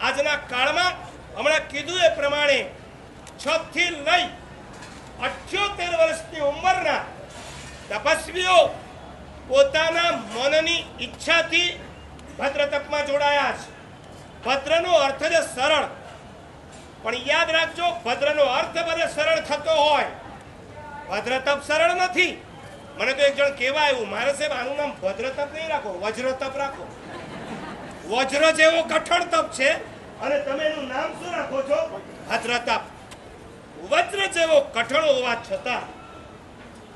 આજના કાળમાં હમણાં કીધું એ પ્રમાણે 6 થી લઈ 78 વર્ષની ઉંમરના તપસ્વીઓ પોતાના મનની ઈચ્છાથી ભદ્ર તપમાં જોડાયા છે. ભદ્રનો અર્થ છે સરળ, પણ યાદ રાખજો ભદ્રનો અર્થ ભલે સરળ થતો હોય, ભદ્ર તપ સરળ નથી. મને તો એક જણ કહેવા આવ્યું, મારે સાહેબ આનું નામ ભદ્ર તપ નહીં રાખો, વજ્ર તપ રાખો. વજ્ર જેવો કઠણ તપ છે અને તમે એનું નામ શું રાખો છો? ભદ્ર તપ. વજ્ર જેવો કઠણ હોવા છતાં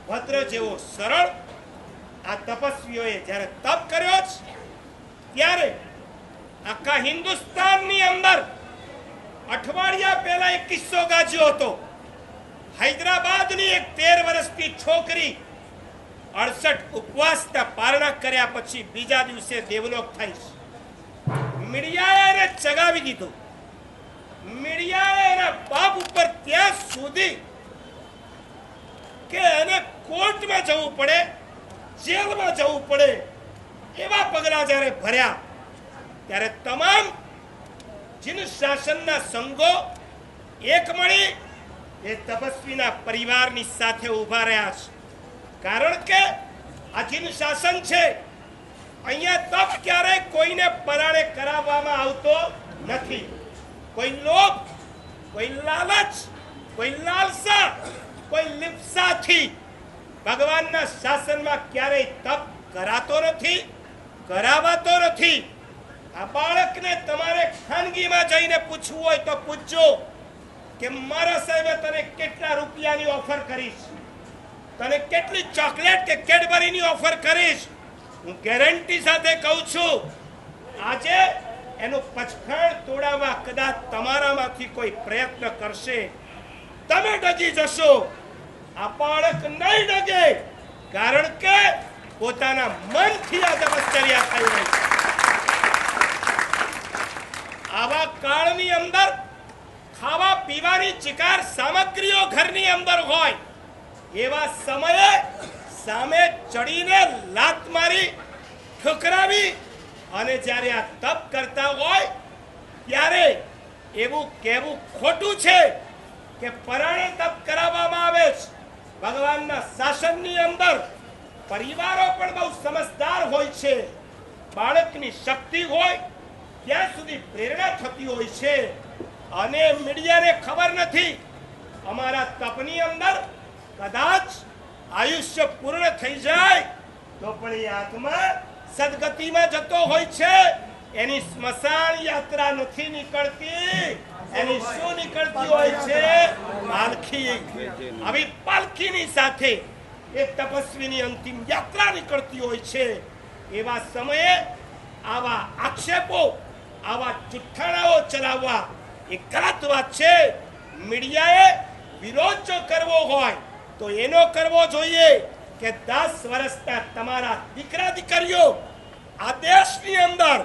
ભદ્ર જેવો સરળ આ તપસ્વીઓએ જ્યારે તપ કર્યો છે ત્યારે આખા હિન્દુસ્તાનની અંદર અઠવાડિયા પહેલા એક કિસ્સો ગાજ્યો હતો. હૈદરાબાદની એક 13 વર્ષની છોકરી 68 ઉપવાસના પારણા કર્યા પછી બીજા દિવસે દેવલોક થઈ. મીડિયાએ એને ચગાવી દીધું. મીડિયાએ એના બાપ ઉપર ત્યાં સુધી કે એને કોર્ટમાં જવું પડે, જેલમાં જવું પડે એવા પગલા જ્યારે ભર્યા ત્યારે તમામ જીન શાસનના સંઘો એક મળી એ તપસ્વીના પરિવારની સાથે ઊભા રહ્યા છે. કારણ કે આ જીન શાસન છે, અહીંયા તપ ક્યારેય કોઈને પરાણે કરાવવામાં આવતો નથી. કોઈ લોભ, કોઈ લાલચ, કોઈ લાલસા, કોઈ લિપ્સાથી ભગવાનના શાસનમાં ક્યારેય તપ કરાતો નથી, કરાવાતો નથી. આ બાળકને તમારે ખાનગીમાં જઈને પૂછવું હોય તો પૂછજો કે મારા સાહેબે તને કેટલા રૂપિયાની ઓફર કરીશ, તને કેટલી ચોકલેટ કે કેડબરીની ઓફર કરીશ. હું ગેરંટી સાથે કહું છું આજે એનું પચખાણ તોડાવવા કદાચ તમારામાંથી કોઈ પ્રયત્ન કરશે, તમે ડગી જશો. આ બાળક નહીં ડગે, કારણ કે પોતાના મનથી આ તપશ્ચર્યા થઈ રહી છે. આવા કાળની અંદર ખાવા પીવાની ચિકાર સામગ્રીઓ ઘરની અંદર હોય એવા સમયે સામે ચડીને લાત મારી ઠુકરાવી અને જ્યારે આ તપ કરતા હોય ત્યારે એવું કહેવું ખોટું છે કે પરાણે તપ કરાવવામાં આવે છે. ભગવાનના શાસનની અંદર પરિવારો પણ બહુ સમજદાર હોય છે. બાળકની શક્તિ હોય ત્યાં સુધી પ્રેરણા થતી હોય છે અને મીડિયાને ખબર નથી અમારા તપની અંદર કદાચ આયુષ્ય પૂર્ણ થઈ જાય તો પણ એ આત્મા સદગતિમાં જતો હોય છે. એની સ્મશાન યાત્રા નથી નીકળતી, એની શું નીકળતી હોય છે? પાલખી. આવી પાલખીની સાથે એક તપસ્વીની અંતિમ યાત્રા નીકળતી હોય છે. એવા સમયે આવા આક્ષેપો, આવા જુઠ્ઠાણાઓ ચલાવવા એ ગલત વાત છે. મીડિયાએ વિરોધ જો કરવો હોય તો એનો કરવો જોઈએ કે 10 વર્ષના તમારા દીકરા દીકરીઓ આ દેશની અંદર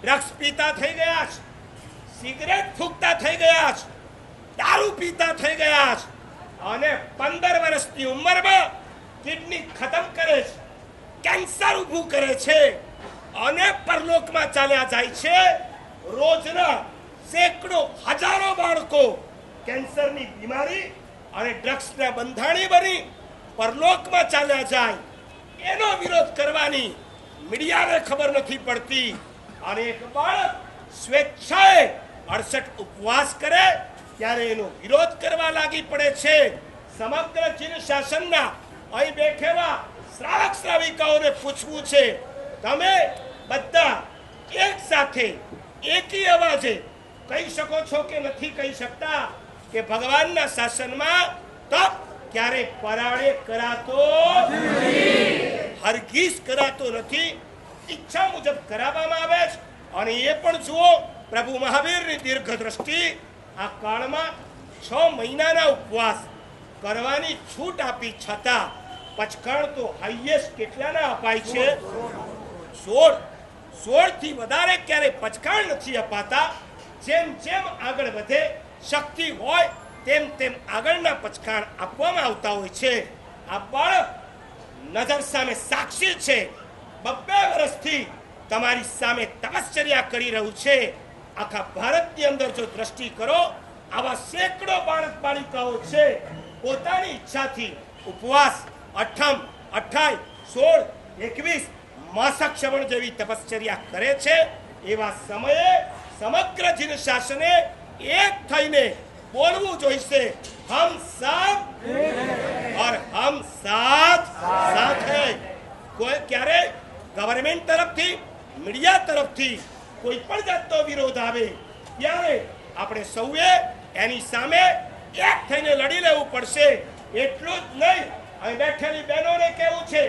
ડ્રગ્સ પીતા થઈ ગયા છે, સિગરેટ ફૂંકતા થઈ ગયા છે, દારૂ પીતા થઈ ગયા છે અને 15 વર્ષની ઉંમરમાં કિડની ખતમ કરે છે, કેન્સર ઊભું કરે છે અને પરલોકમાં ચાલ્યા જાય છે. રોજના સેંકડો હજારો બાળકો કેન્સરની બીમારી અને ડ્રગ્સના બંધાણી બની પરલોકમાં ચાલ્યા જાય. એનો વિરોધ કરવાની મીડિયાને ખબર નથી પડતી અને એક બાળક સ્વેચ્છાએ 68 ઉપવાસ કરે ત્યારે એનો વિરોધ કરવા લાગી પડે છે. સમગ્ર ચીન શાસનના અહીં બેઠેલા શ્રાવક શ્રાવિકાઓને પૂછવું છે, તમે બધા એક સાથે એકી અવાજે કહી શકો છો કે નથી કહી શકતા કે ભગવાનના શાસનમાં તપ ક્યારે પરાણે કરાતો નથી, હરગીઝ કરાતો નથી. ઈચ્છા મુજબ કરાવવામાં આવે છે અને એ પણ જુઓ પ્રભુ મહાવીરની દીર્ઘ દ્રષ્ટિ. આ કાળમાં 6 મહિનાના ઉપવાસ કરવાની છૂટ આપી છતાં પચખાણ તો હાઈએસ્ટ કેટલાના અપાય છે? 16 થી વધારે ક્યારે પચખાણ નથી અપાતા. જેમ જેમ આગળ વધે શક્તિ હોય તેમ તેમ આગળના પચખાણ આપવામાં આવતા હોય છે. આ બાળક નજર સામે સાક્ષી છે, 2 વર્ષથી તમારી સામે તપશ્ચર્યા કરી રહ્યું છે આખા ભારતની અંદર જો દ્રષ્ટિ કરો, આવા સેંકડો બાળક બાળિકાઓ છે પોતાની ઈચ્છાથી ઉપવાસ, અઠમ, 28, 16, 21 માસક શ્રવણ જેવી તપશ્ચર્યા કરે છે. એવા સમયે સમગ્ર જીન શાસને એક થઈને બોલવું જોઈશે, હમ સબ और हम साथ साथ हैं. કોઈ ક્યારે ગવર્નમેન્ટ તરફથી, મીડિયા તરફથી કોઈ પણ જાતનો વિરોધ આવે ત્યારે આપણે સૌએ એની સામે એક થઈને લડી લેવું પડશે. એટલું જ નહીં, અહીં બેઠેલી બહેનોને કહેવું છે,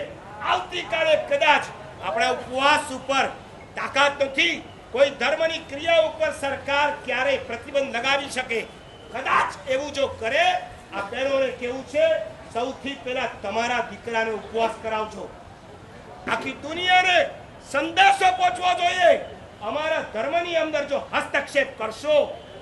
આવતીકાલે કદાચ આપણા ઉપવાસ ઉપર તાકાત નથી, કોઈ ધર્મની ક્રિયા ઉપર સરકાર ક્યારેય પ્રતિબંધ લગાવી શકે. કદાચ એવું જો કરે, આ બહેનોને કેવું છે, સૌથી પહેલા તમારા દીકરાને ઉપવાસ કરાવજો. આખી દુનિયાને સંદેશો પહોંચવો જોઈએ, અમારા ધર્મની અંદર જો હસ્તક્ષેપ કરશો,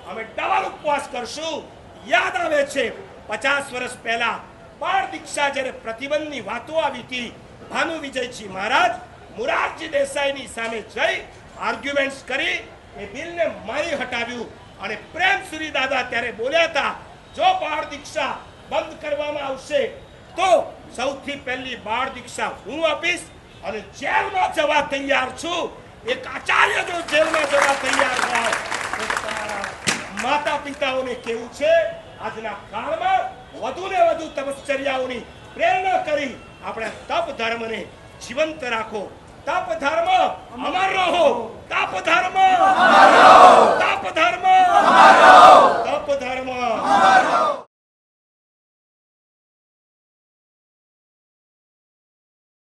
અમે ડબલ ઉપવાસ કરશું. યાદ આવે છે 50 વર્ષ પહેલા બાળ દીક્ષા જ્યારે પ્રતિબંધની વાતો આવી હતી, ભાનુ વિજયજી મહારાજ મોરારજી દેસાઈની સામે જઈ આર્ગ્યુમેન્ટ્સ કરી એ બિલને મારી હટાવ્યું. અને પ્રેમસુરી દાદા ત્યારે બોલ્યા હતા, જો બાળ દીક્ષા બંધ કરવામાં આવશે તો સૌથી પહેલી બાળ દીક્ષા હું આપીશ અને જેલમાં જવા તૈયાર છું. એક આચાર્ય જો જેલમાં જવા તૈયાર હોય તો તમારા માતા પિતાઓને કેવું છે, આજના કાળમાં વધુ ને વધુ તપશ્ચર્યાઓની પ્રેરણા કરી આપણે તપ ધર્મને જીવંત રાખો. તપ ધર્મ અમર રહો, તપ ધર્મ તપ ધર્મ તપ ધર્મ.